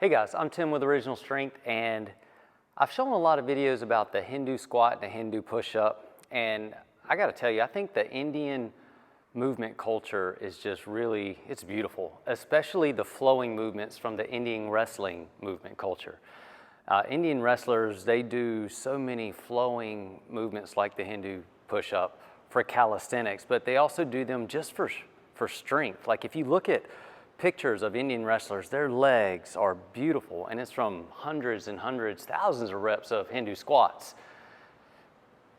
Hey guys, I'm Tim with Original Strength, and I've shown a lot of videos about the Hindu squat and the Hindu push-up, and I gotta tell you, I think the Indian movement culture is just really, it's beautiful, especially the flowing movements from the Indian wrestling movement culture. Indian wrestlers, they do so many flowing movements like the Hindu push-up for calisthenics, but they also do them just for strength. Like if you look at pictures of Indian wrestlers, their legs are beautiful, and it's from hundreds and hundreds, thousands of reps of Hindu squats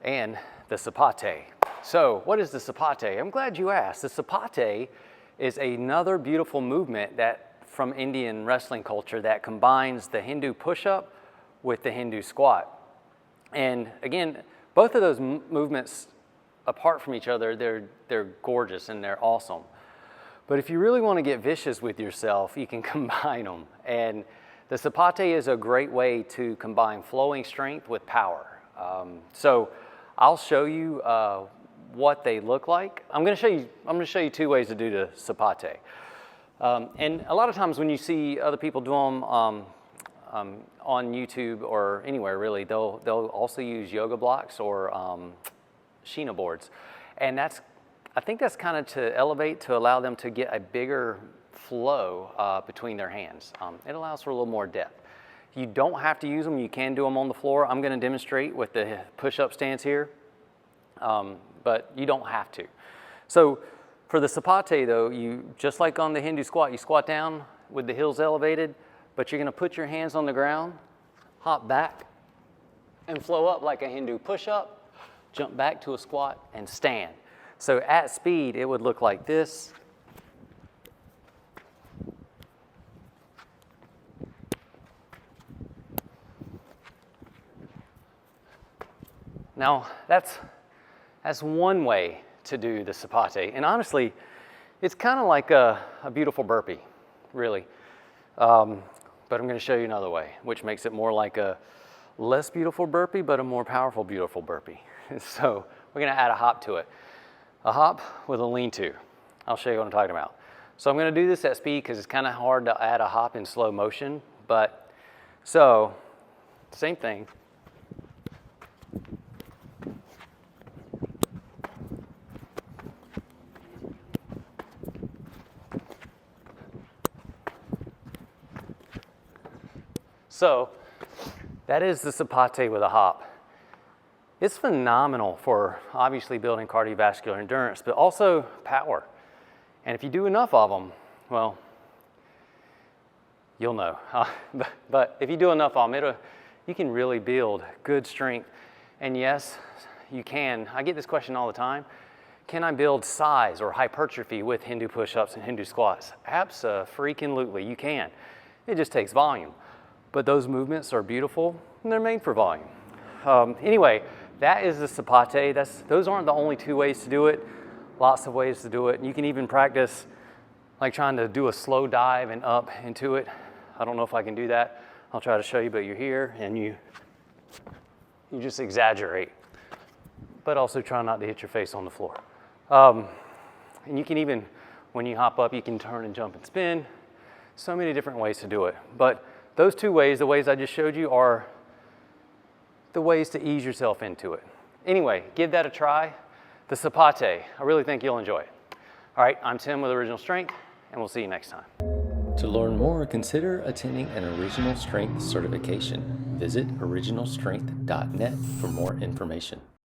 and the Sapate. So what is the Sapate? I'm glad you asked. The Sapate is another beautiful movement that from Indian wrestling culture that combines the Hindu push-up with the Hindu squat. And again, both of those movements apart from each other, they're gorgeous and they're awesome. But if you really want to get vicious with yourself, you can combine them. And the Sapate is a great way to combine flowing strength with power. So I'll show you what they look like. I'm going to show you two ways to do the Sapate. And a lot of times when you see other people do them on YouTube or anywhere really, they'll also use yoga blocks or Sheena boards. And I think that's kind of to elevate, to allow them to get a bigger flow between their hands. It allows for a little more depth. You don't have to use them. You can do them on the floor. I'm going to demonstrate with the push-up stance here, but you don't have to. So for the Sapate though, you just like on the Hindu squat, you squat down with the heels elevated, but you're going to put your hands on the ground, hop back, and flow up like a Hindu push-up, jump back to a squat, and stand. So at speed, it would look like this. Now, that's one way to do the Sapate. And honestly, it's kind of like a beautiful burpee, really. But I'm going to show you another way, which makes it more like a less beautiful burpee, but a more powerful, beautiful burpee. So we're going to add a hop to it. A hop with a lean-to. I'll show you what I'm talking about. So I'm going to do this at speed because it's kind of hard to add a hop in slow motion. But so same thing. So that is the Sapate with a hop. It's phenomenal for obviously building cardiovascular endurance, but also power. And if you do enough of them, well, you'll know. But if you do enough of them, you can really build good strength. And yes, you can. I get this question all the time. Can I build size or hypertrophy with Hindu push-ups and Hindu squats? Abso-freaking-lutely, you can. It just takes volume. But those movements are beautiful, and they're made for volume. Anyway, that is the Sapate. Those aren't the only two ways to do it. Lots of ways to do it. And you can even practice like trying to do a slow dive and up into it. I don't know if I can do that. I'll try to show you, but you're here and you just exaggerate. But also try not to hit your face on the floor. And you can even, when you hop up, you can turn and jump and spin. So many different ways to do it. But those two ways, the ways I just showed you, are the ways to ease yourself into it. Anyway, give that a try. The Sapate, I really think you'll enjoy it. All right, I'm Tim with Original Strength, and we'll see you next time. To learn more, consider attending an Original Strength certification. Visit originalstrength.net for more information.